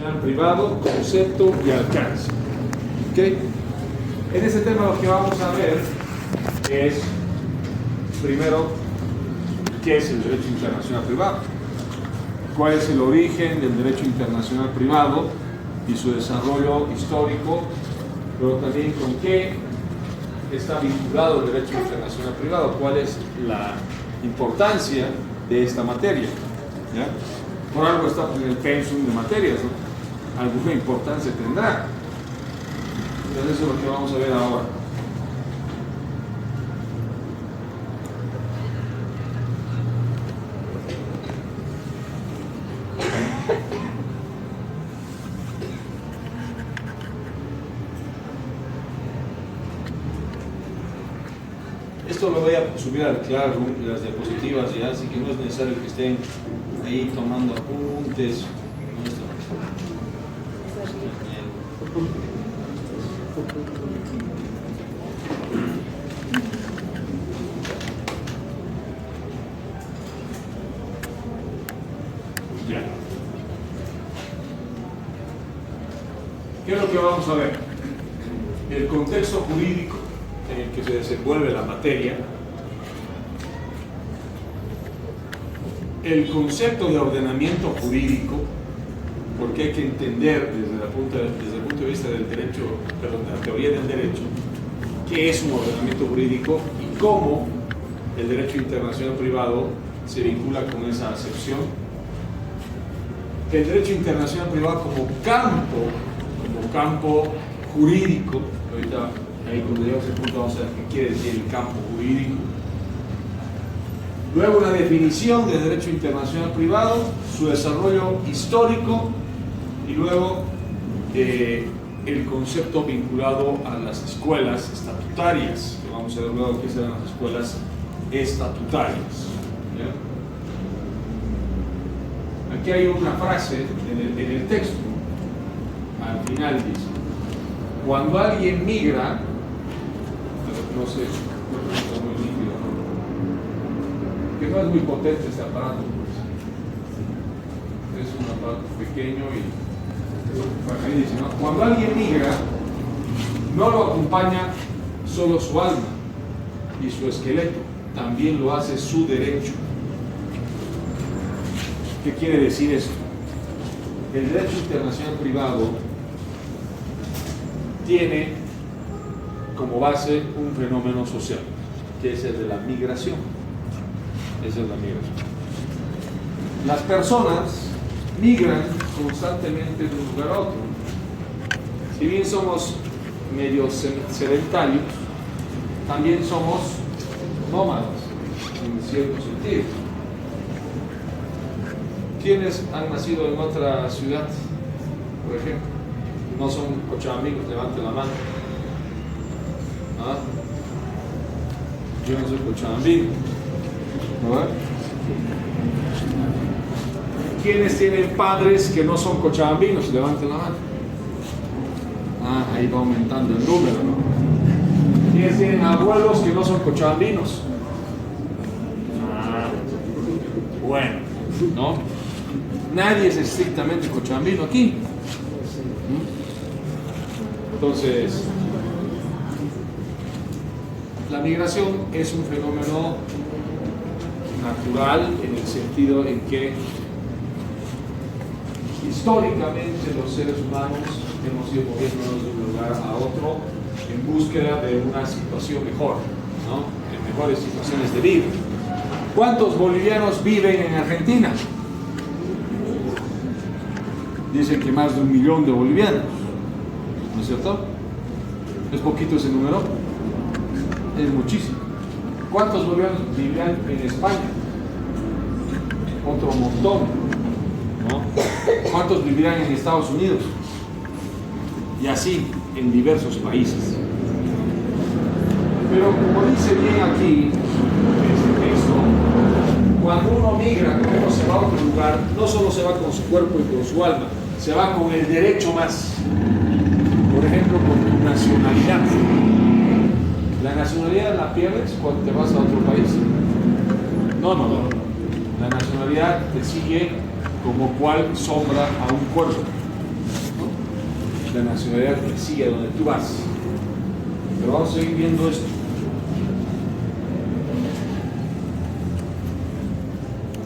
internacional privado, concepto y alcance. ¿Okay? En este tema lo que vamos a ver es, primero, ¿qué es el derecho internacional privado? ¿Cuál es el origen del derecho internacional privado y su desarrollo histórico? Pero también con qué está vinculado el derecho internacional privado, cuál es la importancia de esta materia. ¿Ya? Por algo está en el pensum de materias, ¿no? Alguna importancia tendrá. Entonces eso es lo que vamos a ver ahora. Esto lo voy a subir al Classroom, las diapositivas ya, así que no es necesario que estén ahí tomando apuntes. Ya. ¿Qué es lo que vamos a ver? El contexto jurídico en el que se desenvuelve la materia, el concepto de ordenamiento jurídico, porque hay que entender desde el punto de vista del derecho, perdón, de la teoría del derecho, qué es un ordenamiento jurídico y cómo el derecho internacional privado se vincula con esa acepción. El derecho internacional privado como campo jurídico, ahorita ahí cuando lleguemos a ese punto vamos a ver qué quiere decir el campo jurídico. Luego la definición de derecho internacional privado, su desarrollo histórico y luego el concepto vinculado a las escuelas estatutarias, que vamos a ver luego qué serán las escuelas estatutarias. ¿Ya? Aquí hay una frase en el texto, al final dice, cuando alguien migra, no sé, está muy líquido, ¿no? Que no es muy potente este aparato, pues. Es un aparato pequeño y ahí dice, ¿no? Cuando alguien migra, no lo acompaña solo su alma y su esqueleto, también lo hace su derecho. ¿Qué quiere decir esto? El derecho internacional privado tiene como base un fenómeno social, que es el de la migración. Esa es la migración. Las personas migran constantemente de un lugar a otro. Si bien somos medio sedentarios, también somos nómadas, en cierto sentido. ¿Quiénes han nacido en otra ciudad, por ejemplo? No son cochabambinos, levanten la mano. ¿Ah? Yo no soy cochabambino. ¿No? ¿Quiénes tienen padres que no son cochabambinos? Levanten la mano. Ah, ahí va aumentando el número, ¿no? ¿Quiénes tienen abuelos que no son cochabambinos? Ah, bueno, ¿no? Nadie es estrictamente cochabambino aquí. Entonces, la migración es un fenómeno natural en el sentido en que históricamente los seres humanos hemos ido moviéndonos de un lugar a otro en búsqueda de una situación mejor, ¿no? En mejores situaciones de vida. ¿Cuántos bolivianos viven en Argentina? Dicen que más de 1 millón de bolivianos, ¿no es cierto? ¿Es poquito ese número? Es muchísimo. ¿Cuántos bolivianos vivían en España? Otro montón, ¿no? ¿Cuántos vivirán en Estados Unidos? Y así en diversos países. Pero como dice bien aquí este texto, cuando uno migra, cuando uno se va a otro lugar, no solo se va con su cuerpo y con su alma, se va con el derecho más. Por ejemplo, con tu nacionalidad. ¿La nacionalidad la pierdes cuando te vas a otro país? No. La nacionalidad te sigue como cual sombra a un cuerpo. la nacionalidad que sigue a donde tú vas. Pero vamos a seguir viendo esto.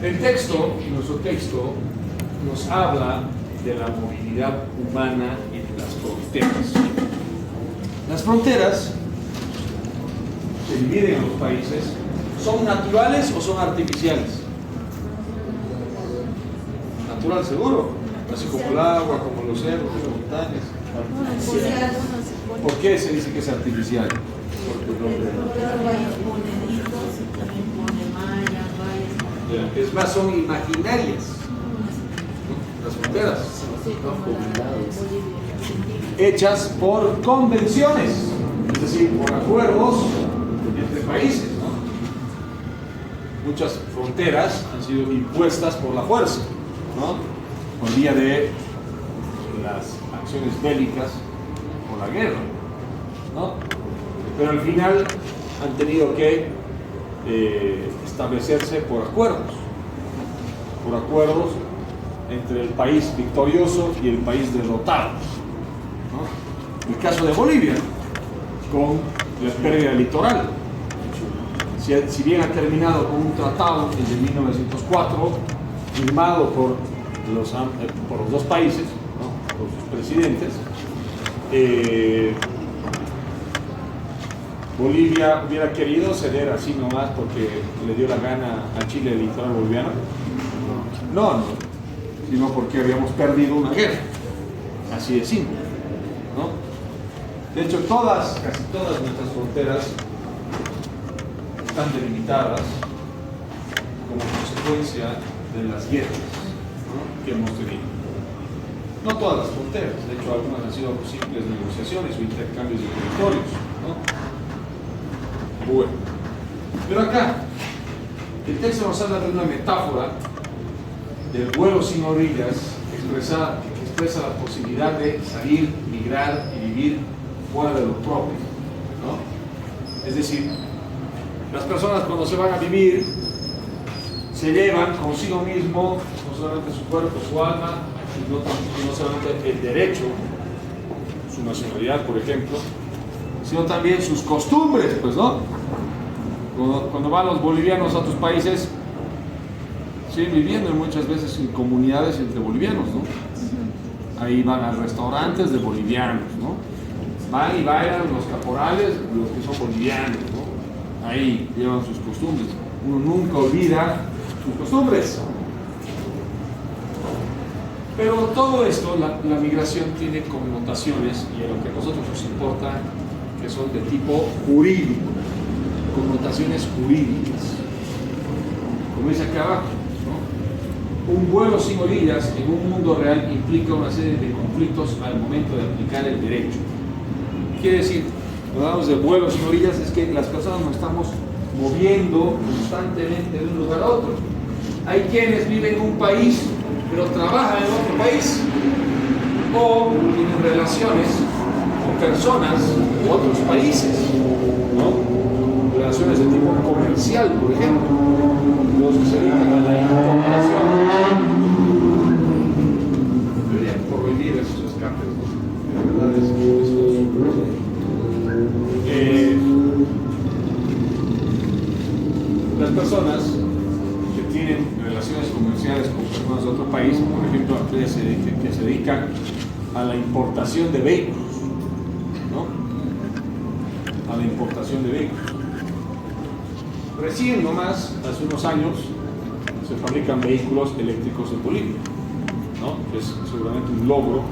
El texto, nuestro texto, nos habla de la movilidad humana y de las fronteras. Las fronteras que dividen a los países, ¿son naturales o son artificiales? Natural seguro, así como el agua, como los cerros, las montañas. ¿Por qué se dice que es artificial? Es más, son imaginarias, ¿no? Las fronteras, hechas por convenciones, es decir, por acuerdos entre países, ¿no? Muchas fronteras han sido impuestas por la fuerza, ¿no? Por vía de las acciones bélicas o la guerra, ¿no? Pero al final han tenido que establecerse por acuerdos entre el país victorioso y el país derrotado, ¿no? El caso de Bolivia, con la pérdida litoral, si bien ha terminado con un tratado desde 1904, firmado por los dos países, ¿no? Por sus presidentes, Bolivia hubiera querido ceder así nomás porque le dio la gana a Chile el litoral boliviano. No, sino porque habíamos perdido una guerra, así de simple, ¿no? De hecho, casi todas nuestras fronteras están delimitadas como consecuencia de las guerras, ¿no? Que hemos tenido. No todas las fronteras, de hecho algunas han sido simples negociaciones o intercambios de territorios, ¿no? Bueno, pero acá el texto nos habla de una metáfora del vuelo sin orillas que expresa la posibilidad de salir, migrar y vivir fuera de lo propio, ¿no? Es decir, las personas cuando se van a vivir se llevan consigo mismo no solamente su cuerpo, su alma, y no solamente el derecho, su nacionalidad, por ejemplo, sino también sus costumbres, pues, ¿no? Cuando van los bolivianos a otros países, siguen viviendo muchas veces en comunidades entre bolivianos, ¿no? Ahí van a restaurantes de bolivianos, ¿no? Van y bailan los caporales, los que son bolivianos, ¿no? Ahí llevan sus costumbres. Uno nunca olvida sus costumbres. Pero todo esto, la migración tiene connotaciones, y a lo que a nosotros nos importa, que son de tipo jurídico, connotaciones jurídicas. Como dice acá abajo, ¿no? Un vuelo sin orillas en un mundo real implica una serie de conflictos al momento de aplicar el derecho. Quiere decir, cuando hablamos de vuelos sin orillas, es que las personas nos estamos moviendo constantemente de un lugar a otro. Hay quienes viven en un país, pero trabajan en otro país, o tienen relaciones con personas de otros países, ¿no? Relaciones de tipo comercial, por ejemplo, los que se dedican a la importación. Deberían prohibir esos escapes, ¿no? La verdad es que las personas que tienen relaciones comerciales con personas de otro país, por ejemplo, aquellas que se dedican a la importación de vehículos, ¿no? A la importación de vehículos. Recién nomás, hace unos años, se fabrican vehículos eléctricos en Bolivia, ¿no? Que es seguramente un logro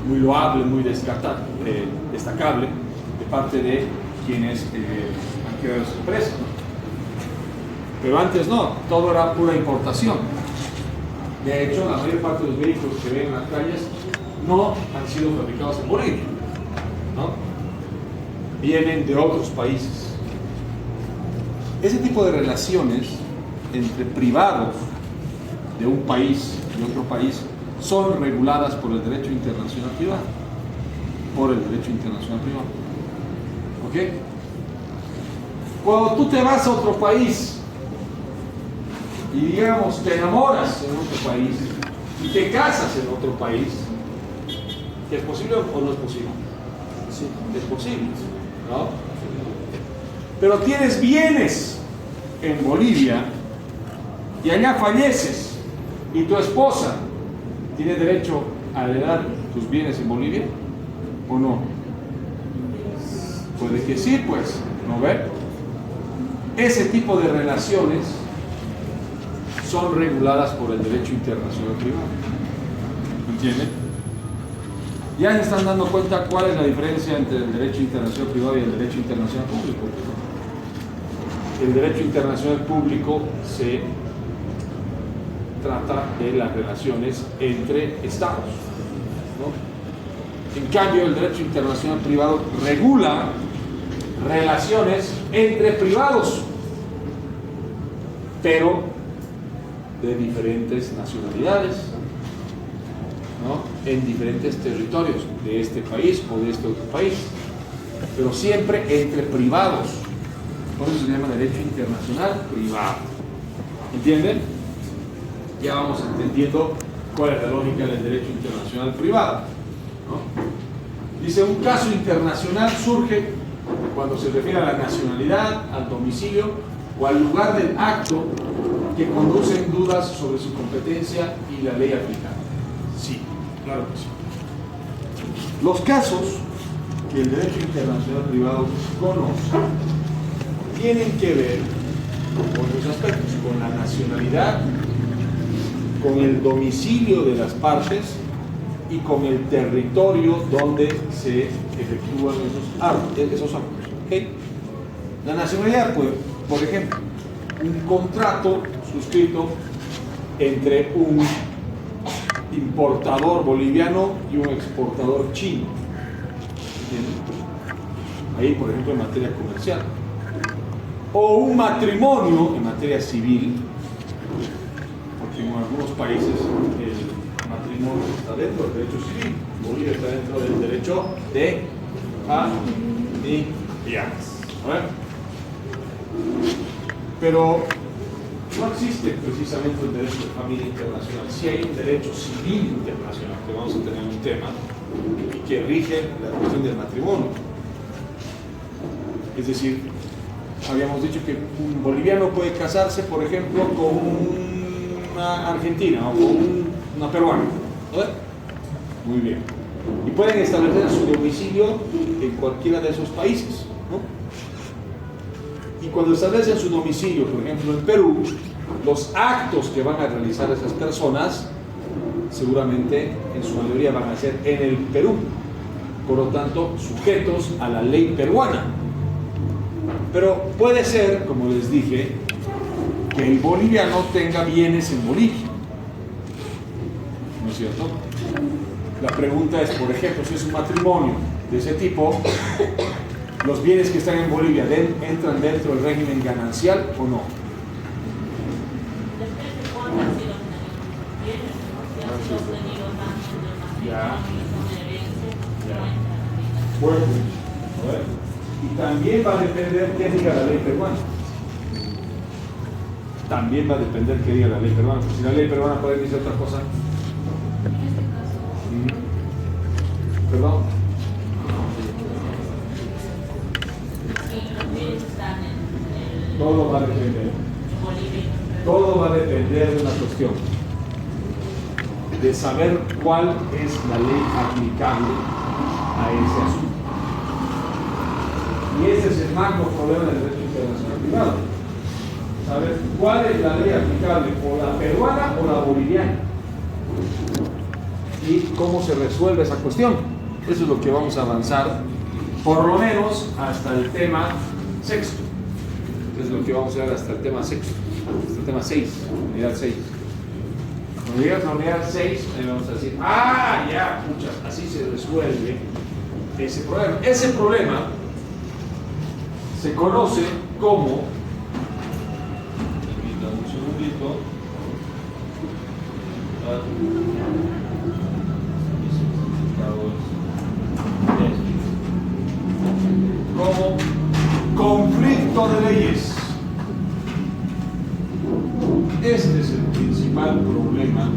muy loable, muy destacable de parte de quienes han creado esa empresa, ¿no? Pero antes no, todo era pura importación. De hecho, la mayor parte de los vehículos que ven en las calles no han sido fabricados en Bolivia, ¿no? Vienen de otros países. Ese tipo de relaciones entre privados de un país y otro país son reguladas por el derecho internacional privado. ¿Ok? Cuando tú te vas a otro país y, digamos, te enamoras en otro país y te casas en otro país, ¿Es posible o no es posible? Sí. Es posible, ¿no? Pero tienes bienes en Bolivia y allá falleces y tu esposa tiene derecho a heredar tus bienes en Bolivia o no. Puede que sí, pues, ¿no ve? Ese tipo de relaciones son reguladas por el derecho internacional privado. ¿Entienden? Ya se están dando cuenta cuál es la diferencia entre el derecho internacional privado y el derecho internacional público. El derecho internacional público se trata de las relaciones entre estados, ¿no? En cambio, el derecho internacional privado regula relaciones entre privados, pero de diferentes nacionalidades, ¿no? En diferentes territorios de este país o de este otro país, pero siempre entre privados. Por eso se llama derecho internacional privado. ¿Entienden? Ya vamos entendiendo cuál es la lógica del derecho internacional privado, ¿no? Dice, un caso internacional surge cuando se refiere a la nacionalidad, al domicilio o al lugar del acto que conducen dudas sobre su competencia y la ley aplicable. Sí, claro que sí. Los casos que el derecho internacional privado conoce tienen que ver con dos aspectos, con la nacionalidad, con el domicilio de las partes y con el territorio donde se efectúan esos actos. ¿Okay? La nacionalidad, pues, por ejemplo, un contrato suscrito entre un importador boliviano y un exportador chino. ¿Entienden? Ahí, por ejemplo, en materia comercial. O un matrimonio en materia civil, porque en algunos países el matrimonio está dentro del derecho civil. Bolivia está dentro del derecho de familiares. Pero no existe precisamente un derecho de familia internacional. Sí hay un derecho civil internacional, que vamos a tener un tema, y que rige la cuestión del matrimonio. Es decir, habíamos dicho que un boliviano puede casarse, por ejemplo, con una argentina o con una peruana. ¿No? Muy bien. Y pueden establecer su domicilio en cualquiera de esos países, ¿no? Y cuando establecen su domicilio, por ejemplo, en Perú, los actos que van a realizar esas personas seguramente en su mayoría van a ser en el Perú, por lo tanto sujetos a la ley peruana. Pero puede ser, como les dije, que el boliviano tenga bienes en Bolivia, ¿no es cierto? La pregunta es, por ejemplo, si es un matrimonio de ese tipo, ¿los bienes que están en Bolivia entran dentro del régimen ganancial o no? Ya. Bueno, a ver. Y también va a depender qué diga la ley peruana. También va a depender qué diga la ley peruana. Si la ley peruana puede decir otra cosa. ¿Perdón? Todo va a depender. Todo va a depender de una cuestión. De saber cuál es la ley aplicable a ese asunto. Y ese es el magno problema del derecho internacional privado. Saber cuál es la ley aplicable, o la peruana o la boliviana. Y cómo se resuelve esa cuestión. Eso es lo que vamos a avanzar, por lo menos hasta el tema sexto. Es lo que vamos a ver hasta el tema sexto. Hasta el tema 6, unidad 6. Cuando llegas a la unidad 6, ahí vamos a decir, ah, ya, pucha, así se resuelve ese problema. Ese problema se conoce como, un segundito, como conflicto de leyes. Este es el principal problema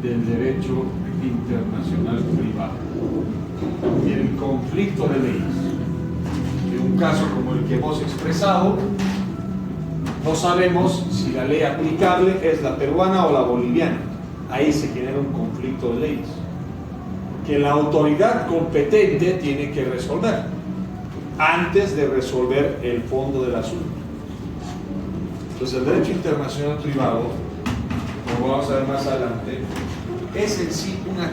del derecho internacional privado. conflicto de leyes. En un caso como el que hemos expresado, no sabemos si la ley aplicable es la peruana o la boliviana. Ahí se genera un conflicto de leyes que la autoridad competente tiene que resolver antes de resolver el fondo del asunto. Entonces, el derecho internacional privado, como vamos a ver más adelante, es en sí una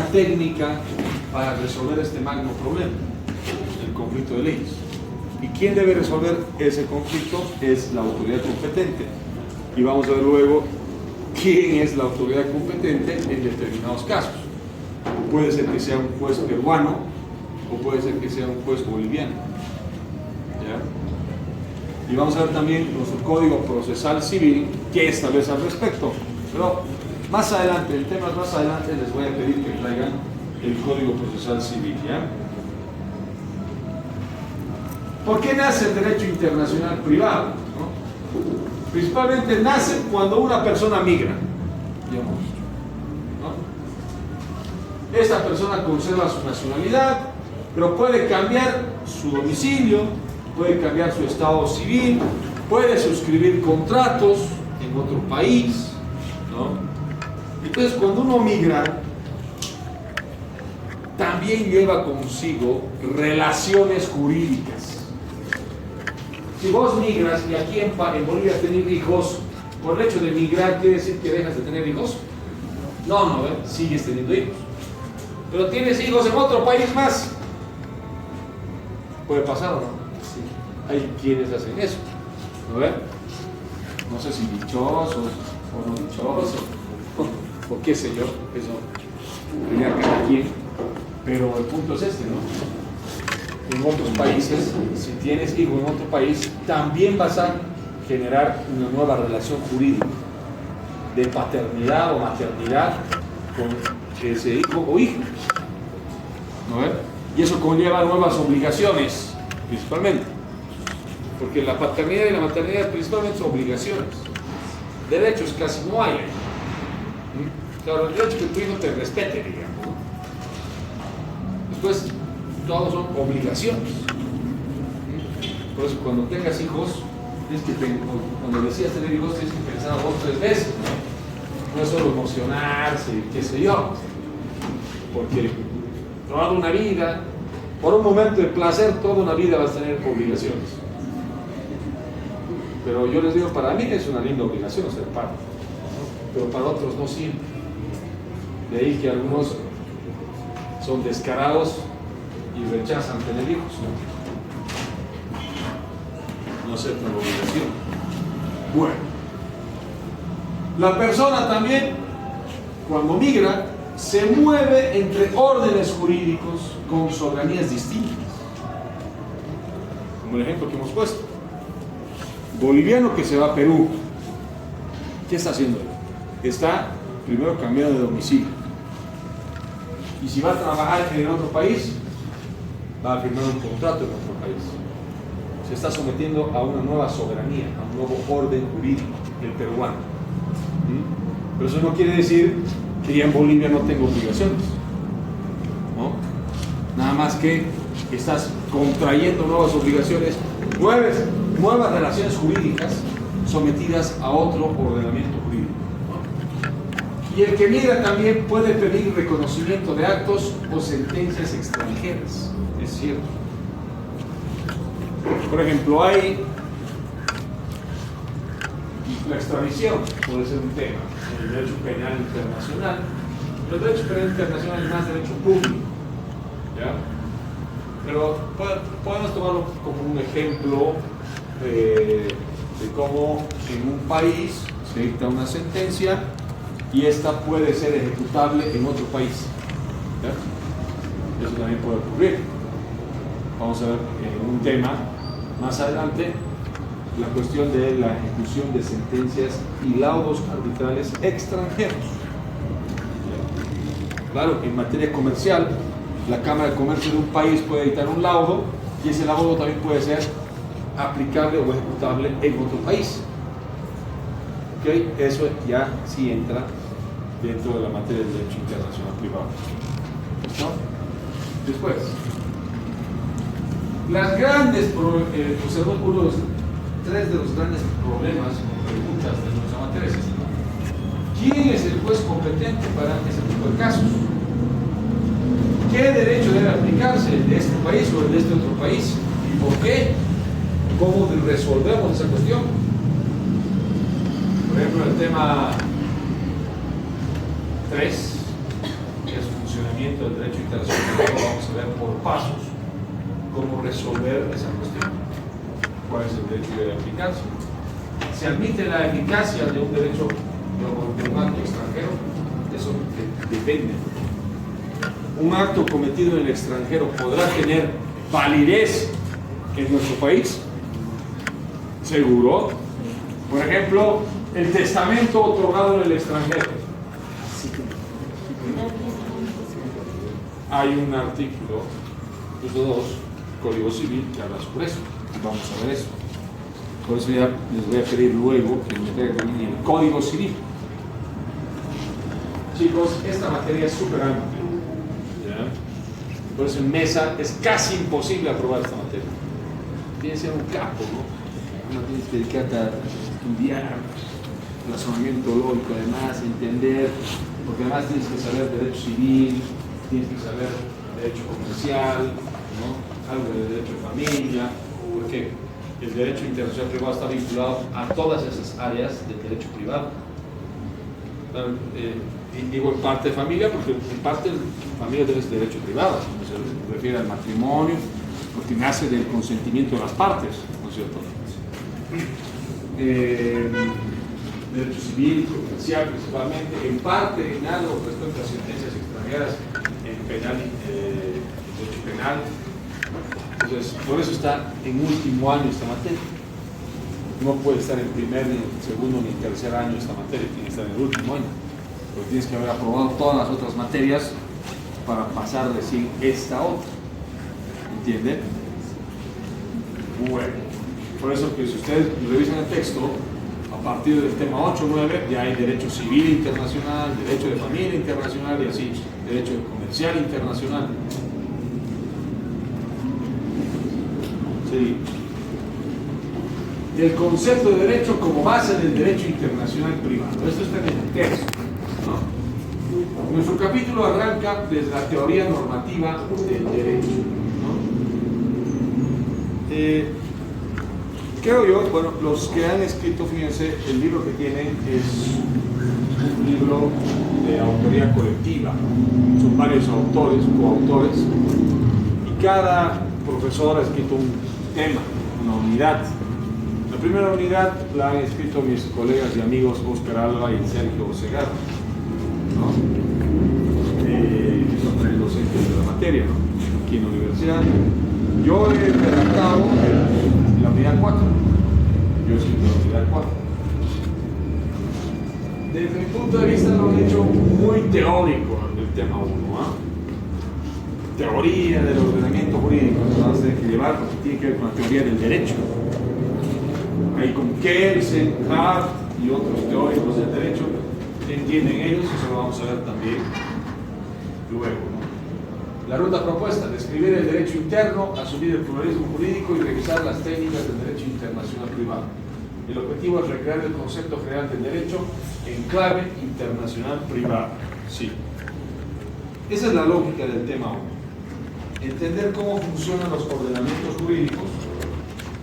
técnica para resolver este magno problema, el conflicto de leyes. ¿Y quién debe resolver ese conflicto? Es la autoridad competente. Y vamos a ver luego quién es la autoridad competente en determinados casos. Puede ser que sea un juez peruano o puede ser que sea un juez boliviano. ¿Ya? Y vamos a ver también nuestro Código Procesal Civil, qué establece al respecto. Pero más adelante, en temas más adelante, les voy a pedir que traigan el Código Procesal Civil. ¿Ya? ¿Por qué nace el derecho internacional privado? ¿No? Principalmente nace cuando una persona migra, digamos, ¿no? Esa persona conserva su nacionalidad, pero puede cambiar su domicilio, puede cambiar su estado civil, puede suscribir contratos en otro país, ¿no? Entonces, cuando uno migra, también lleva consigo relaciones jurídicas. Si vos migras y aquí en Bolivia tener hijos, por el hecho de migrar, ¿quiere decir que dejas de tener hijos? No, sigues teniendo hijos. Pero tienes hijos en otro país más. ¿Puede pasar o no? Sí. Hay quienes hacen eso. ¿No ven? No sé si dichosos o no dichosos, o qué sé yo, eso tenía cada quien. Pero el punto es este, ¿no? En otros países, si tienes hijo en otro país, también vas a generar una nueva relación jurídica de paternidad o maternidad con ese hijo o hija. ¿No ves? Y eso conlleva nuevas obligaciones, principalmente. Porque la paternidad y la maternidad principalmente son obligaciones. Derechos casi no hay. Claro, el derecho que tu hijo te respete, digamos, ¿no? Después, todos son obligaciones. Por eso cuando tengas hijos, cuando decidas tener hijos, tienes que pensar 2 o 3 veces, ¿no? No es solo emocionarse, qué sé yo, porque toda una vida, por un momento de placer, toda una vida vas a tener obligaciones. Pero yo les digo, para mí es una linda obligación ser padre, ¿no? Pero para otros no siempre. De ahí que algunos son descarados y rechazan tener hijos, no aceptan la obligación. Bueno, la persona también, cuando migra, se mueve entre órdenes jurídicos con soberanías distintas, como el ejemplo que hemos puesto. Boliviano que se va a Perú, ¿qué está haciendo él? Está primero cambiando de domicilio, y si va a trabajar en otro país, va a firmar un contrato en otro país. Se está sometiendo a una nueva soberanía, a un nuevo orden jurídico, el peruano. Pero eso no quiere decir que ya en Bolivia no tengo obligaciones, ¿no? Nada más que estás contrayendo nuevas obligaciones, nuevas relaciones jurídicas sometidas a otro ordenamiento jurídico. Y el que migra también puede pedir reconocimiento de actos o sentencias extranjeras. Es cierto. Por ejemplo, hay la extradición, puede ser un tema en el derecho penal internacional. El derecho penal internacional es más derecho público, ¿ya? Pero podemos tomarlo como un ejemplo de cómo en un país se dicta una sentencia y esta puede ser ejecutable en otro país, ¿ya? Eso también puede ocurrir. Vamos a ver en un tema más adelante la cuestión de la ejecución de sentencias y laudos arbitrales extranjeros. Claro, en materia comercial, la Cámara de Comercio de un país puede dictar un laudo y ese laudo también puede ser aplicable o ejecutable en otro país. ¿Okay? Eso ya sí entra dentro de la materia del derecho internacional privado. ¿No? Después, las grandes, observamos tres de los grandes problemas o preguntas de nuestra materia es esta. ¿Quién es el juez competente para ese tipo de casos? ¿Qué derecho debe aplicarse de este país o de este otro país? ¿Y por qué? ¿Cómo resolvemos esa cuestión? Por ejemplo, el tema 3, que es funcionamiento del derecho internacional, vamos a ver por pasos cómo resolver esa cuestión. ¿Cuál es el derecho que debe aplicarse? ¿Se admite la eficacia de un derecho de un acto extranjero? Eso depende. ¿Un acto cometido en el extranjero podrá tener validez en nuestro país? ¿Seguro? Por ejemplo, el testamento otorgado en el extranjero. Hay un artículo, incluso 2, Código Civil, que habla sobre eso. Vamos a ver eso. Por eso ya les voy a pedir luego que me traigan también el Código Civil. Chicos, esta materia es súper amplia. ¿Ya? Por eso en mesa es casi imposible aprobar esta materia. Tienes que ser un capo, ¿no? No tienes que dedicarte a estudiar razonamiento lógico, además, entender, porque además tienes que saber derecho civil, tienes que saber derecho comercial, ¿no? Algo de derecho de familia, porque el derecho internacional privado está vinculado a todas esas áreas del derecho privado. Y digo en parte de familia, porque en parte familia es derecho privado, como se refiere al matrimonio, porque nace del consentimiento de las partes, ¿no es cierto? Derecho civil, comercial principalmente, en parte en algo respecto a sentencias extranjeras en penal, derecho penal. Entonces, por eso está en último año esta materia. No puede estar en primer, ni en segundo, ni en tercer año esta materia, tiene que estar en el último año. Porque tienes que haber aprobado todas las otras materias para pasar recién esta otra. ¿Entienden? Bueno, por eso que si ustedes revisan el texto, a partir del tema 8, 9, ya hay derecho civil internacional, derecho de familia internacional y así, derecho comercial internacional. Sí. El concepto de derecho como base del derecho internacional privado. Esto está en el texto, ¿no? Nuestro capítulo arranca desde la teoría normativa del derecho, ¿no? Creo yo, bueno, los que han escrito, fíjense, el libro que tienen es un libro de autoría colectiva. Son varios autores, coautores, y cada profesor ha escrito un tema, una unidad. La primera unidad la han escrito mis colegas y amigos Óscar Alba y Sergio Segarra, ¿no? Que son tres docentes de la materia, ¿no? Aquí en la universidad. Yo he redactado la unidad 4. Yo he escrito la unidad 4. Desde mi punto de vista lo han hecho muy teórico el tema 1, ¿eh? Teoría del ordenamiento jurídico, vamos a tener que llevar porque tiene que ver con la teoría del derecho. Ahí con Kelsen, Hart y otros teóricos del derecho entienden ellos, eso lo vamos a ver también luego, ¿no? La ruta propuesta: describir el derecho interno, asumir el pluralismo jurídico y revisar las técnicas del derecho internacional privado. El objetivo es recrear el concepto general del derecho en clave internacional privada. Sí. Esa es la lógica del tema 1. Entender cómo funcionan los ordenamientos jurídicos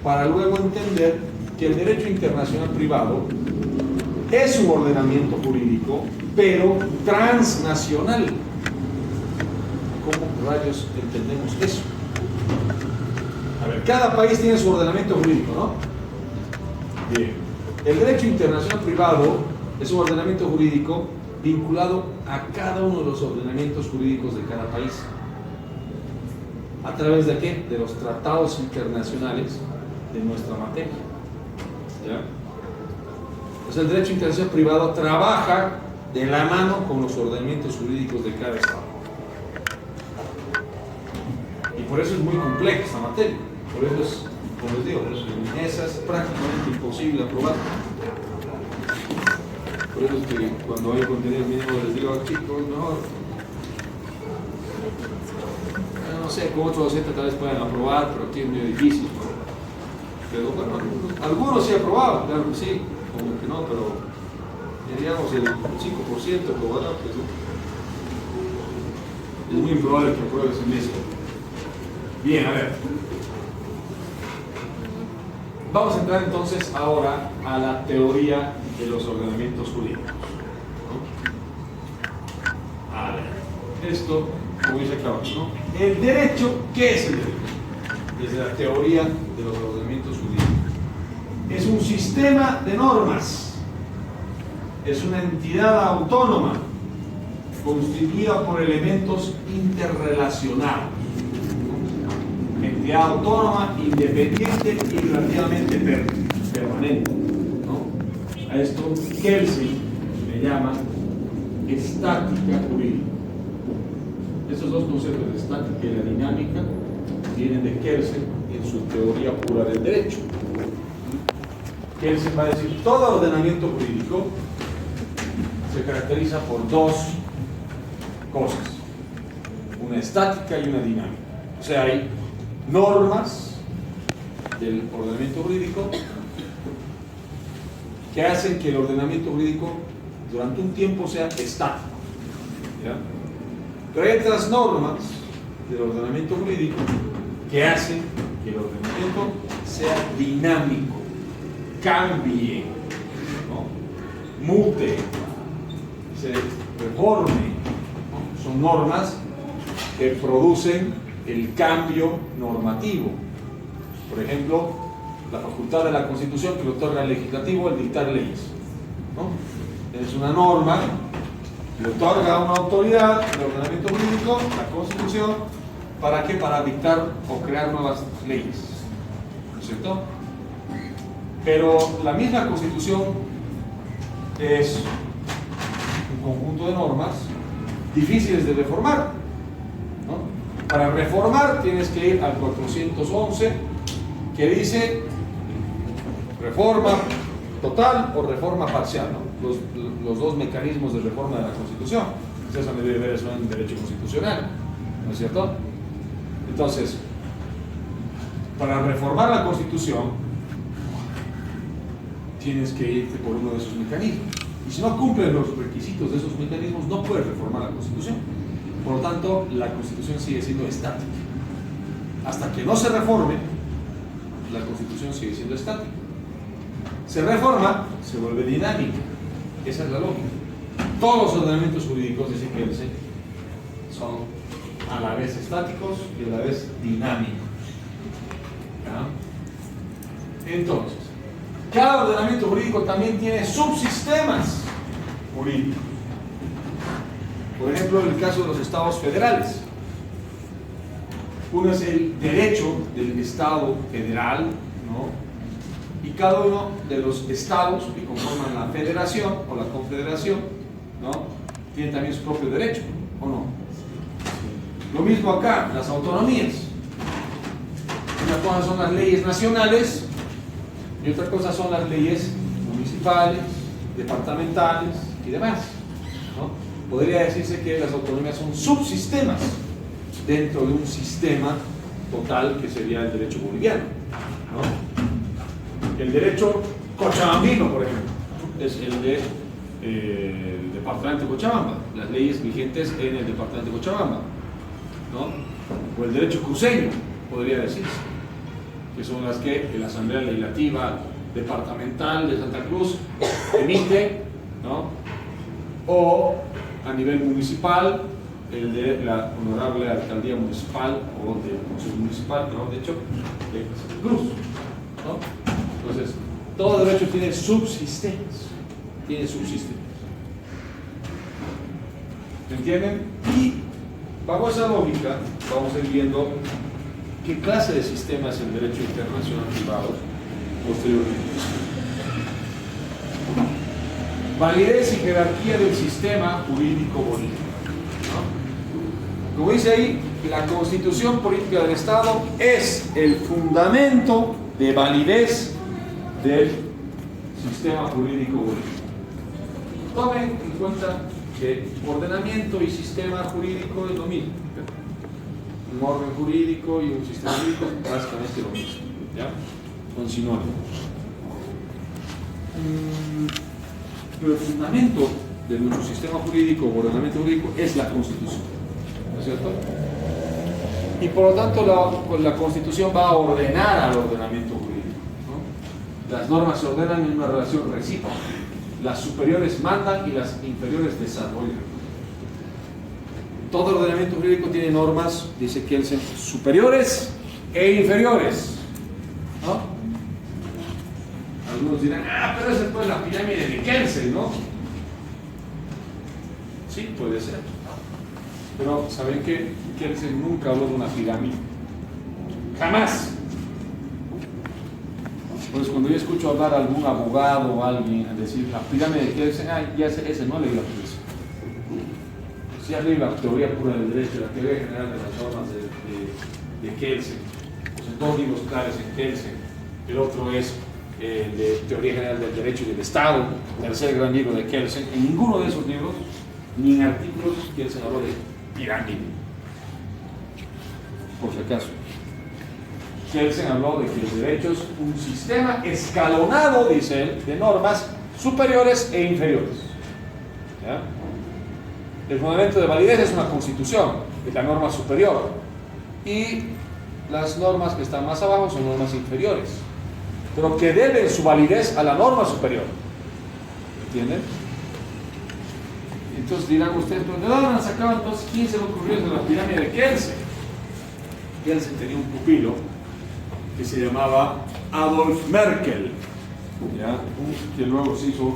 para luego entender que el derecho internacional privado es un ordenamiento jurídico, pero transnacional. ¿Cómo rayos entendemos eso? A ver, cada país tiene su ordenamiento jurídico, ¿no? Bien. El derecho internacional privado es un ordenamiento jurídico vinculado a cada uno de los ordenamientos jurídicos de cada país. ¿A través de qué? De los tratados internacionales de nuestra materia. ¿Ya? Pues el derecho internacional privado trabaja de la mano con los ordenamientos jurídicos de cada estado. Y por eso es muy compleja esta materia. Por eso es, como les digo, en esa es prácticamente imposible aprobar. Por eso es que cuando hay contenido mínimo les digo, chicos, no. sé, con otro docente tal vez puedan aprobar, pero aquí es medio difícil, ¿no? Pero bueno, algunos sí aprobaban, claro que sí, como que no, pero digamos el 5% aprobará, pues no. Es muy improbable que apruebe ese mes. Bien, a ver. Vamos a entrar entonces ahora a la teoría de los ordenamientos jurídicos, ¿no? A ver, esto, como dice acá abajo, ¿no? El derecho, ¿qué es el derecho? Desde la teoría de los ordenamientos jurídicos. Es un sistema de normas, es una entidad autónoma constituida por elementos interrelacionados. Entidad autónoma, independiente y relativamente permanente, ¿no? A esto Kelsen le llama estática jurídica. Estos dos conceptos, la estática y la dinámica, vienen de Kelsen en su teoría pura del derecho. Kelsen va a decir, todo ordenamiento jurídico se caracteriza por dos cosas, una estática y una dinámica. O sea, hay normas del ordenamiento jurídico que hacen que el ordenamiento jurídico durante un tiempo sea estático, ¿ya? Pero hay otras normas del ordenamiento jurídico que hacen que el ordenamiento sea dinámico, cambie, ¿no? Mute, se reforme, ¿no? Son normas que producen el cambio normativo. Por ejemplo, la facultad de la Constitución que le otorga al legislativo el dictar leyes, ¿no? Es una norma que le otorga a una autoridad de ordenamiento jurídico, la Constitución, ¿para qué? Para dictar o crear nuevas leyes, ¿no es cierto? Pero la misma Constitución es un conjunto de normas difíciles de reformar, ¿no? Para reformar tienes que ir al 411, que dice reforma total o reforma parcial, ¿no? Los dos mecanismos de reforma de la Constitución. Ustedes han debido ver eso en derecho constitucional, ¿no es cierto? Entonces, para reformar la Constitución tienes que irte por uno de esos mecanismos. Y si no cumplen los requisitos de esos mecanismos, no puedes reformar la Constitución. Por lo tanto, la Constitución sigue siendo estática. Hasta que no se reforme, la Constitución sigue siendo estática. Se reforma, se vuelve dinámica. Esa es la lógica. Todos los ordenamientos jurídicos, dice Kelsen, son a la vez estáticos y a la vez dinámicos. ¿Ya? Entonces, cada ordenamiento jurídico también tiene subsistemas jurídicos. Por ejemplo, en el caso de los estados federales, uno es el derecho del Estado federal, ¿no? Y cada uno de los estados que conforman la federación o la confederación, ¿no? Tiene también su propio derecho, ¿o no? Lo mismo acá, las autonomías. Una cosa son las leyes nacionales y otra cosa son las leyes municipales, departamentales y demás, ¿no? Podría decirse que las autonomías son subsistemas dentro de un sistema total que sería el derecho boliviano, ¿no? El derecho cochabambino, por ejemplo, es el de el departamento de Cochabamba, las leyes vigentes en el departamento de Cochabamba, ¿no? O el derecho cruceño, podría decirse, que son las que la Asamblea Legislativa Departamental de Santa Cruz emite, ¿no? O a nivel municipal, el de la honorable alcaldía municipal o del consejo municipal, ¿no? De hecho, de Santa Cruz, ¿no? Entonces, todo derecho tiene subsistemas, ¿me entienden? Y bajo esa lógica vamos a ir viendo qué clase de sistema es el derecho internacional privado posteriormente. Validez y jerarquía del sistema jurídico boliviano, ¿no? Como dice ahí, la Constitución Política del Estado es el fundamento de validez del sistema jurídico boliviano. Tomen en cuenta que ordenamiento y sistema jurídico es lo mismo. Un orden jurídico y un sistema jurídico es básicamente lo mismo, ¿ya? Son sinónimos. Pero el fundamento de nuestro sistema jurídico o ordenamiento jurídico es la Constitución, ¿no es cierto? Y por lo tanto la Constitución va a ordenar al ordenamiento jurídico, ¿no? Las normas se ordenan en una relación recíproca. Las superiores mandan y las inferiores desarrollan. Todo ordenamiento jurídico tiene normas, dice Kelsen, superiores e inferiores, ¿no? Algunos dirán, pero esa es la pirámide de Kelsen, ¿no? Sí, puede ser. Pero ¿saben qué? Kelsen nunca habló de una pirámide. Jamás. Pues cuando yo escucho hablar a algún abogado o alguien decir la pirámide de Kelsen, ya ese no leí la teoría. Si has leído la teoría pura del derecho, la teoría general de las normas de Kelsen, pues en dos libros claves en Kelsen. El otro es de teoría general del derecho y del Estado, tercer gran libro de Kelsen. En ninguno de esos libros, ni en artículos, Kelsen habló de pirámide. Por si acaso. Kelsen habló de que el derecho es un sistema escalonado, dice él, de normas superiores e inferiores. ¿Ya? El fundamento de validez es una constitución, es la norma superior. Y las normas que están más abajo son normas inferiores, pero que deben su validez a la norma superior. ¿Entienden? Entonces dirán ustedes, ¿de dónde han sacado entonces 15 ocurridos de la pirámide de Kelsen? Kelsen tenía un pupilo que se llamaba Adolf Merkel, ¿ya? Que luego se hizo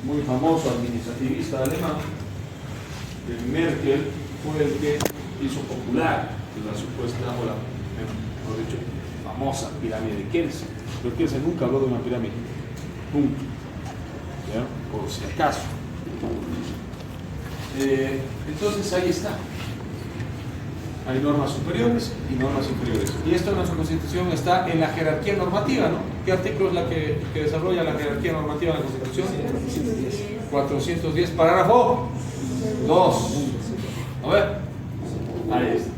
muy famoso administrativista alemán. Merkel fue el que hizo popular la supuesta, o la, mejor dicho, famosa pirámide de Kelsen. Pero Kelsen nunca habló de una pirámide. Nunca. ¿Ya? Por si acaso. Entonces ahí está. Hay normas superiores y normas inferiores. Y esto en nuestra Constitución está en la jerarquía normativa, ¿no? ¿Qué artículo es la que desarrolla la jerarquía normativa de la Constitución? 410, parágrafo 2. A ver. Ahí está.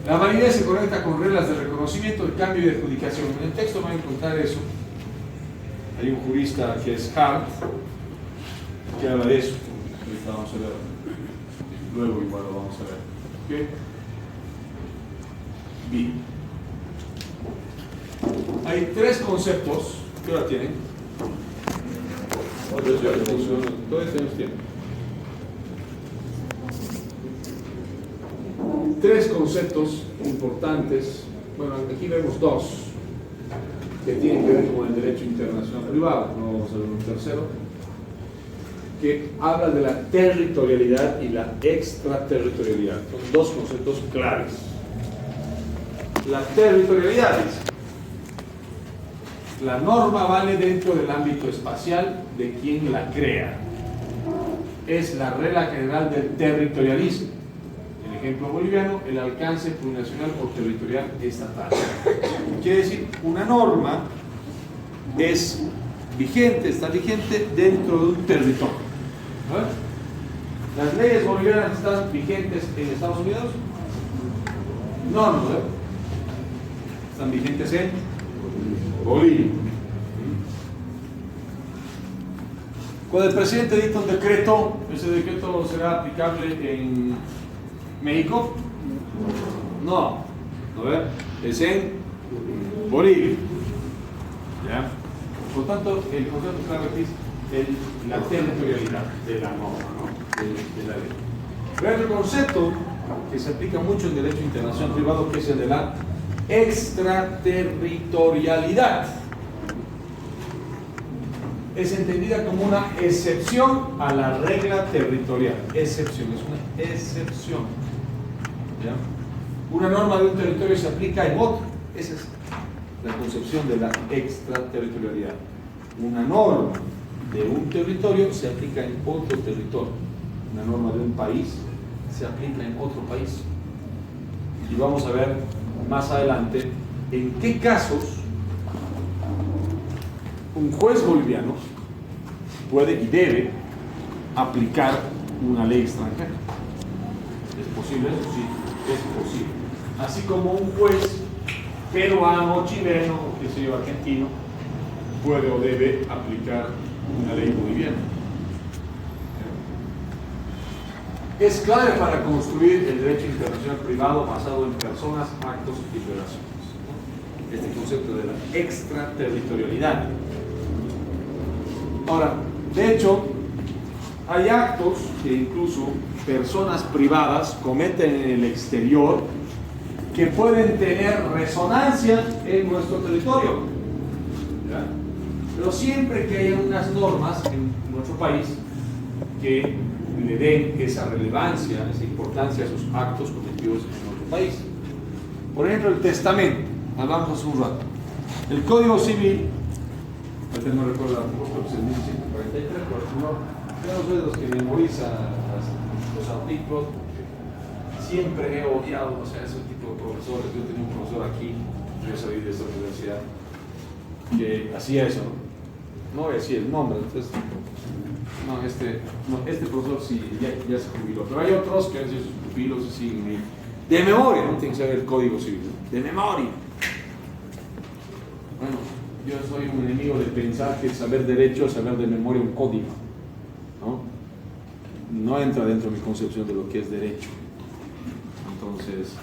La validez se conecta con reglas de reconocimiento, de cambio y de adjudicación. En el texto van a encontrar eso. Hay un jurista que es Hart, que habla de eso. Ahorita vamos a ver. Luego igual lo vamos a ver. ¿Ok? Bien. Hay tres conceptos. ¿Qué hora tienen? Todavía tenemos tiempo. Tres conceptos importantes. Bueno, aquí vemos dos que tienen que ver con el derecho internacional privado. No vamos a ver un tercero, que habla de la territorialidad y la extraterritorialidad. Son dos conceptos claves. La territorialidad es: la norma vale dentro del ámbito espacial de quien la crea. Es la regla general del territorialismo. En el ejemplo boliviano, el alcance plurinacional o territorial estatal. Quiere decir, una norma es vigente, está vigente dentro de un territorio. ¿Las leyes bolivianas están vigentes en Estados Unidos? No, no. Están vigentes en Bolivia. Cuando el presidente dicta un decreto, ¿ese decreto será aplicable en México? No. A ver, es en Bolivia. ¿Ya? Por tanto, el concepto clave aquí es la territorialidad de la norma, ¿no? de la ley. Pero hay otro concepto que se aplica mucho en derecho internacional privado, que es el de la extraterritorialidad. Es entendida como una excepción a la regla territorial. Excepción, es una excepción. ¿Ya? Una norma de un territorio se aplica en otro. Esa es la concepción de la extraterritorialidad. Una norma de un territorio se aplica en otro territorio. Una norma de un país se aplica en otro país. Y vamos a ver más adelante en qué casos un juez boliviano puede y debe aplicar una ley extranjera. ¿Es posible eso? Sí. es posible. Así como un juez peruano, chileno, o qué sé yo, argentino, puede o debe aplicar una ley boliviana. Es clave para construir el derecho internacional privado basado en personas, actos y relaciones. Este concepto de la extraterritorialidad. Ahora, de hecho, hay actos que incluso personas privadas cometen en el exterior que pueden tener resonancia en nuestro territorio. ¿Ya? Pero siempre que haya unas normas en nuestro país que le den esa relevancia, esa importancia a sus actos cometidos en nuestro país. Por ejemplo, el testamento. Hablamos hace un rato. El Código Civil, ahorita no recuerdo la propuesta, es el 1143, pero yo no soy de los que memorizan los artículos, porque siempre he odiado, o sea, ese tipo de profesores. Yo tenía un profesor aquí, yo salí de esta universidad, que hacía eso, no voy a decir el nombre, entonces, este profesor sí, ya se jubiló, pero hay otros que han sido sus pupilos y siguen de memoria, no tienen que saber el Código Civil, ¿no? De memoria. Bueno, yo soy un enemigo de pensar que saber derecho es saber de memoria un código, ¿no? No entra dentro de mi concepción de lo que es derecho. Entonces,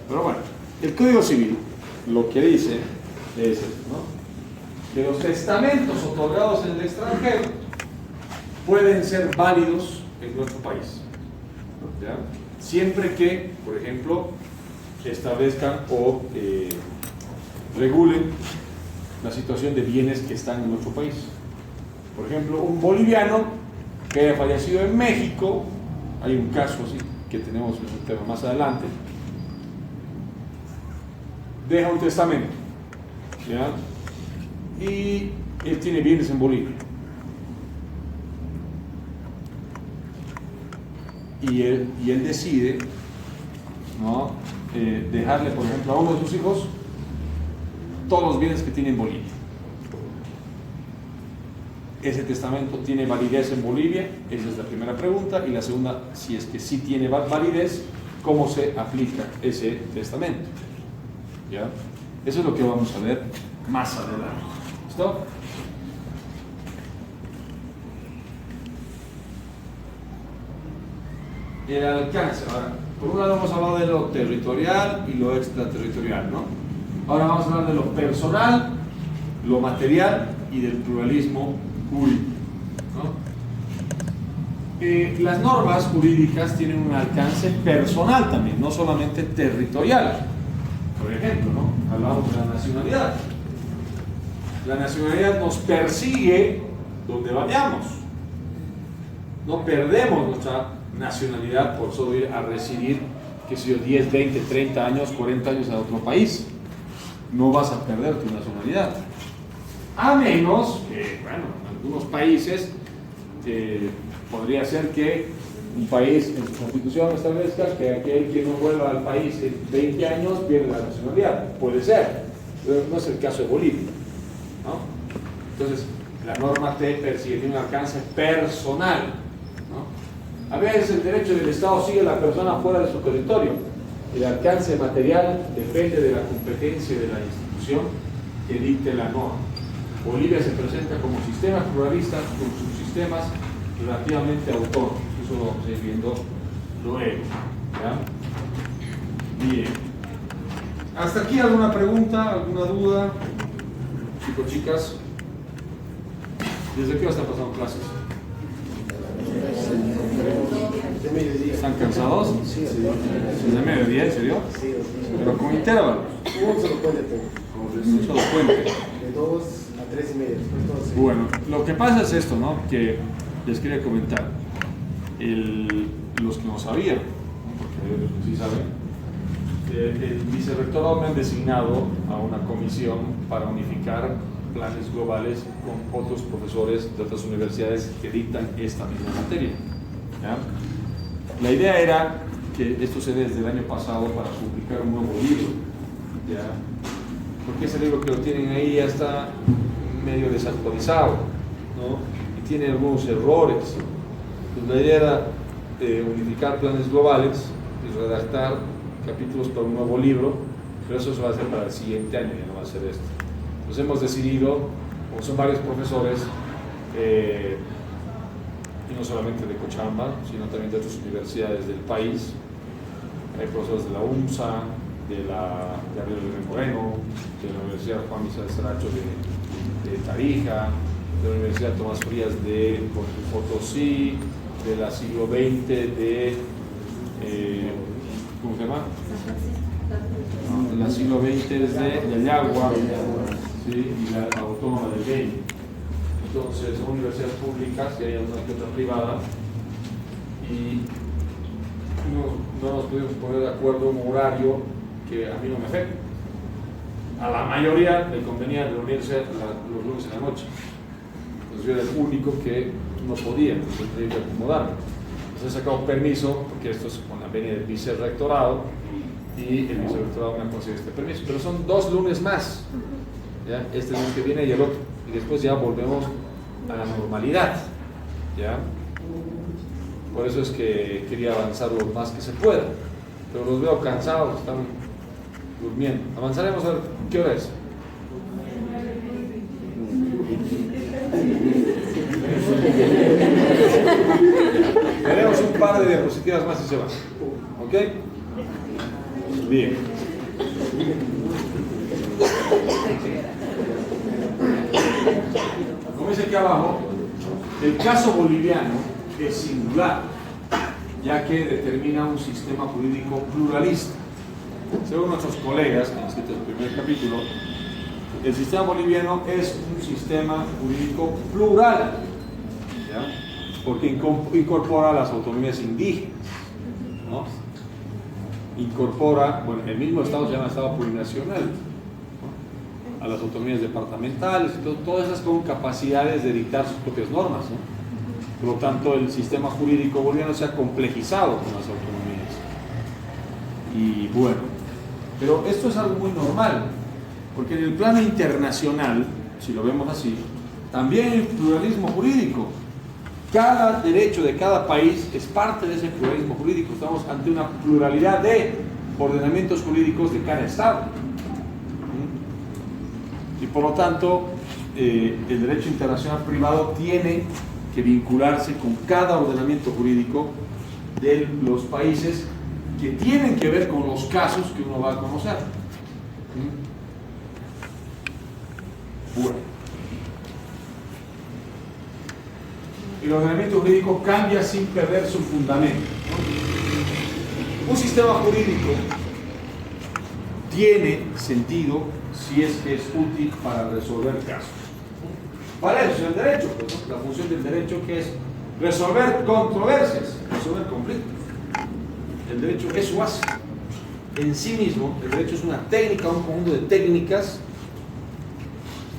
pero bueno, el Código Civil lo que dice es esto, ¿no? Que los testamentos otorgados en el extranjero pueden ser válidos en nuestro país, ¿ya? Siempre que, por ejemplo, establezcan o regulen la situación de bienes que están en nuestro país. Por ejemplo, un boliviano que haya fallecido en México, hay un caso así que tenemos un tema más adelante, deja un testamento, ¿ya? Y él tiene bienes en Bolivia. Y él decide, ¿no? Dejarle, por ejemplo, a uno de sus hijos todos los bienes que tiene en Bolivia. ¿Ese testamento tiene validez en Bolivia? Esa es la primera pregunta. Y la segunda, si es que sí tiene validez, ¿cómo se aplica ese testamento? ¿Ya? Eso es lo que vamos a ver más adelante. ¿Listo? El alcance. Ahora, por un lado hemos hablado de lo territorial y lo extraterritorial, ¿no? Ahora vamos a hablar de lo personal, lo material y del pluralismo jurídico, ¿no? Las normas jurídicas tienen un alcance personal también, no solamente territorial. Por ejemplo, ¿no? Hablamos de la nacionalidad. La nacionalidad nos persigue donde vayamos. No perdemos nuestra nacionalidad por solo ir a residir, qué sé yo, 10, 20, 30 años, 40 años a otro país. No vas a perder tu nacionalidad. A menos que, bueno, en algunos países podría ser que un país en su constitución establezca que aquel que no vuelva al país en 20 años pierde la nacionalidad. Puede ser, pero no es el caso de Bolivia, ¿no? Entonces, la norma te persigue, tiene un alcance personal, ¿no? A veces el derecho del Estado sigue a la persona fuera de su territorio. El alcance material depende de la competencia de la institución que dicte la norma. Bolivia se presenta como sistema pluralista con subsistemas relativamente autónomos. Eso lo vamos a ir viendo luego, ¿ya? Bien. ¿Hasta aquí alguna pregunta, alguna duda? Chicos, chicas, ¿desde qué hora están pasando clases? ¿Están cansados? Sí. ¿De mediodía, en serio? Sí. Pero con intervalos. Un solo puente tengo. Un solo puente. De 2 a 3 y media. Bueno, lo que pasa es esto, ¿no? Que les quería comentar. Los que no sabían, ¿no? Porque hay otros que sí saben, el vicerrectorado me han designado a una comisión para unificar planes globales con otros profesores de otras universidades que dictan esta misma materia, ¿ya? La idea era que esto se dé desde el año pasado para publicar un nuevo libro, ¿ya? Porque ese libro que lo tienen ahí ya está medio desactualizado, ¿no? Y tiene algunos errores. Pues la idea era unificar planes globales y redactar capítulos para un nuevo libro, pero eso se va a hacer para el siguiente año, ya no va a ser esto. Entonces hemos decidido, como son varios profesores, y no solamente de Cochabamba, sino también de otras universidades del país. Hay profesores de la UNSA, de la Gabriel de Moreno, de la Universidad Juan Misa de Saracho de Tarija, de la Universidad Tomás Frías de Potosí, de la siglo XX de ¿cómo se llama? No, de la siglo XX es de Ayagua, ¿sí? Y la Autónoma del Beni. Entonces son universidades públicas y hay alguna que otra privada, y no nos pudimos poner de acuerdo en un horario que a mí no me afecta. A la mayoría le convenía reunirse los lunes en la noche. Entonces yo era el único que no podía, entonces tenía que acomodarme. Entonces he sacado permiso, porque esto es con la venia del vicerrectorado, y el vicerrectorado me ha concedido este permiso. Pero son 2 lunes más, ¿ya? Este lunes que viene y el otro. Y después ya volvemos a la normalidad, ¿ya? Por eso es que quería avanzar lo más que se pueda. Pero los veo cansados, están durmiendo. Avanzaremos a ver qué hora es. Veremos un par de diapositivas más y se van. ¿Ok? Bien. Como dice aquí abajo, el caso boliviano es singular, ya que determina un sistema jurídico pluralista. Según nuestros colegas que han escrito el primer capítulo, el sistema boliviano es un sistema jurídico plural, ¿ya? Porque incorpora las autonomías indígenas, ¿no? Incorpora, bueno, el mismo Estado se llama Estado plurinacional, ¿no? A las autonomías departamentales, todas esas con capacidades de dictar sus propias normas, ¿no? Por lo tanto, el sistema jurídico boliviano se ha complejizado con las autonomías. Y bueno, pero esto es algo muy normal, porque en el plano internacional, si lo vemos así, también hay pluralismo jurídico. Cada derecho de cada país es parte de ese pluralismo jurídico. Estamos ante una pluralidad de ordenamientos jurídicos de cada estado. Y por lo tanto, el derecho internacional privado tiene que vincularse con cada ordenamiento jurídico de los países que tienen que ver con los casos que uno va a conocer. Bueno. El ordenamiento jurídico cambia sin perder su fundamento. Un sistema jurídico tiene sentido si es que es útil para resolver casos. Para eso es el derecho, pues, ¿no? La función del derecho, que es resolver controversias, resolver conflictos. El derecho eso hace. En sí mismo, el derecho es una técnica, un conjunto de técnicas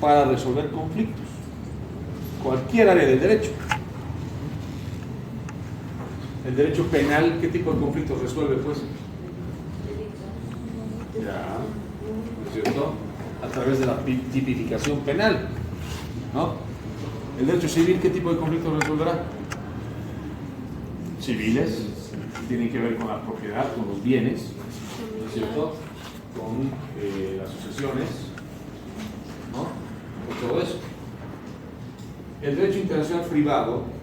para resolver conflictos. Cualquier área del derecho. El derecho penal, ¿qué tipo de conflictos resuelve, pues? Ya, ¿no es cierto? A través de la tipificación penal, ¿no? El derecho civil, ¿qué tipo de conflictos resolverá? Civiles, tienen que ver con la propiedad, con los bienes, ¿no es cierto? Con las sucesiones, ¿no? Con todo eso. El derecho internacional privado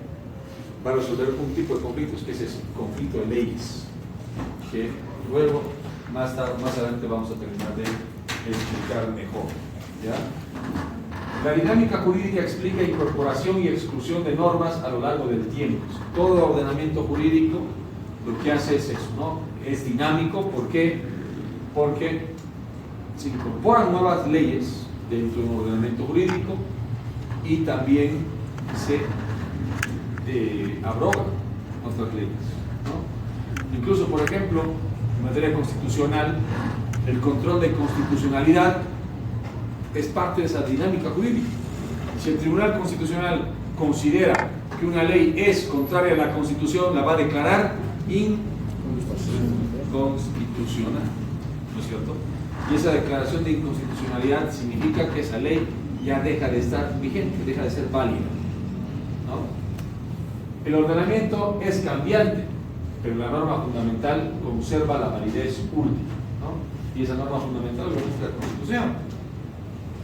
va a resolver un tipo de conflictos, que es ese conflicto de leyes, que luego, más adelante, vamos a terminar de explicar mejor, ¿ya? La dinámica jurídica explica incorporación y exclusión de normas a lo largo del tiempo. Todo ordenamiento jurídico lo que hace es eso, ¿no? Es dinámico. ¿Por qué? Porque se incorporan nuevas leyes dentro de un ordenamiento jurídico y también se abrogan otras leyes, ¿no? Incluso, por ejemplo, en materia constitucional, el control de constitucionalidad es parte de esa dinámica jurídica. Si el Tribunal Constitucional considera que una ley es contraria a la Constitución, la va a declarar inconstitucional, ¿no es cierto? Y esa declaración de inconstitucionalidad significa que esa ley ya deja de estar vigente, deja de ser válida, ¿no? El ordenamiento es cambiante, pero la norma fundamental conserva la validez última, ¿no? Y esa norma fundamental lo dice la Constitución.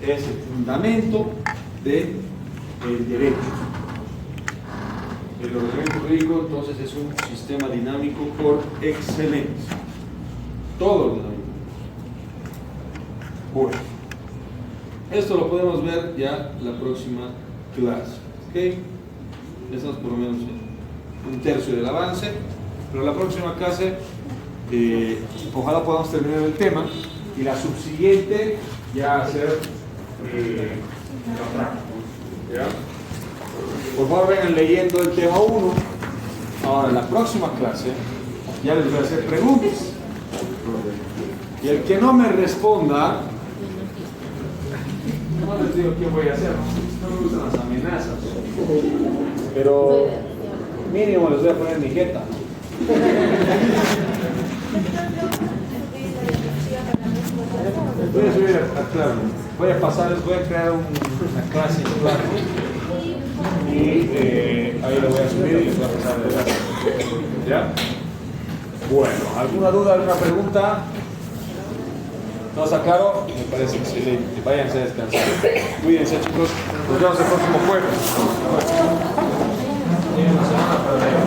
Es el fundamento del derecho. El ordenamiento jurídico, entonces, es un sistema dinámico por excelencia. Todo ordenamiento. Bueno, esto lo podemos ver ya la próxima clase. ¿Ok? Eso es por lo menos un tercio del avance. Pero la próxima clase, ojalá podamos terminar el tema. Y la subsiguiente ya hacer la práctica. ¿Ya? Por favor, vengan leyendo el tema 1. Ahora, en la próxima clase, ya les voy a hacer preguntas. Y el que no me responda, no les digo qué voy a hacer. No me gustan las amenazas. Pero mínimo les voy a poner mi jeta. Voy a subir a claro. Voy a pasarles, voy a crear una clase en claro. Y ahí lo voy a subir y les voy a pasar de verdad. ¿Ya? Bueno, ¿alguna duda, alguna pregunta? ¿Todo está claro? Me parece excelente. Váyanse a descansar. Cuídense, chicos. Nos vemos el próximo jueves. Tienen una semana para leer.